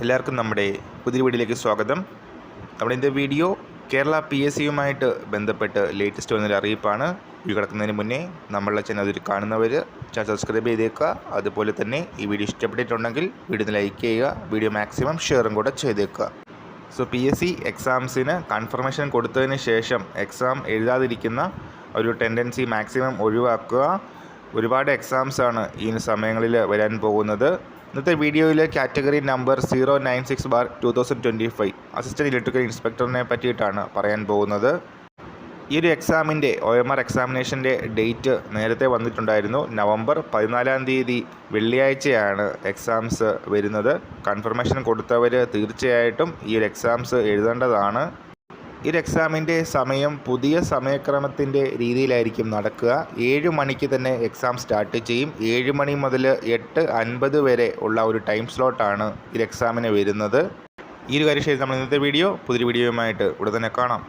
എല്ലാവർക്കും നമ്മുടെ പുതിയ വീഡിയോയിലേക്ക് സ്വാഗതം. നമ്മുടെ ഇന്നത്തെ വീഡിയോ കേരള PSCയുമായിട്ട് ബന്ധപ്പെട്ട് ലേറ്റസ്റ്റ് വന്നൊരു അറിയിപ്പാണ്. വീഡിയോ കിടക്കുന്നതിന് മുന്നേ നമ്മളുടെ ചാനൽ അതിൽ കാണുന്നവർ ചാനൽ സബ്സ്ക്രൈബ് ചെയ്തേക്കുക. അതുപോലെ തന്നെ ഈ വീഡിയോ ഇഷ്ടപ്പെട്ടിട്ടുണ്ടെങ്കിൽ വീഡിയോ ലൈക്ക് ചെയ്യുക, വീഡിയോ മാക്സിമം ഷെയറും കൂടെ ചെയ്തേക്കുക. PSC എക്സാംസിന് കൺഫർമേഷൻ കൊടുത്തതിന് ശേഷം എക്സാം എഴുതാതിരിക്കുന്ന ഒരു ടെൻഡൻസി മാക്സിമം ഒഴിവാക്കുക. ഒരുപാട് എക്സാംസാണ് ഈ സമയങ്ങളിൽ വരാൻ പോകുന്നത്. ഇന്നത്തെ വീഡിയോയിൽ കാറ്റഗറി നമ്പർ 096/2025 അസിസ്റ്റൻറ്റ് ഇലക്ട്രിക്കൽ ഇൻസ്പെക്ടറിനെ പറ്റിയിട്ടാണ് പറയാൻ പോകുന്നത്. ഈ ഒരു എക്സാമിൻ്റെ OMR എക്സാമിനേഷൻ്റെ ഡേറ്റ് നേരത്തെ വന്നിട്ടുണ്ടായിരുന്നു. നവംബർ 14 വെള്ളിയാഴ്ചയാണ് എക്സാംസ് വരുന്നത്. കൺഫർമേഷൻ കൊടുത്തവർ തീർച്ചയായിട്ടും ഈ ഒരു എക്സാംസ് എഴുതേണ്ടതാണ്. ഈ ഒരു എക്സാമിൻ്റെ സമയം പുതിയ സമയക്രമത്തിൻ്റെ രീതിയിലായിരിക്കും നടക്കുക. 7 മണിക്ക് തന്നെ എക്സാം സ്റ്റാർട്ട് ചെയ്യും. 7 മണി മുതൽ 8:50 വരെ ഉള്ള ഒരു ടൈം സ്ലോട്ടാണ് ഈ എക്സാമിന് വരുന്നത്. ഈ ഒരു കാര്യം ശരി, നമ്മൾ ഇന്നത്തെ പുതിയൊരു വീഡിയോയുമായിട്ട് ഉടൻ തന്നെ കാണാം.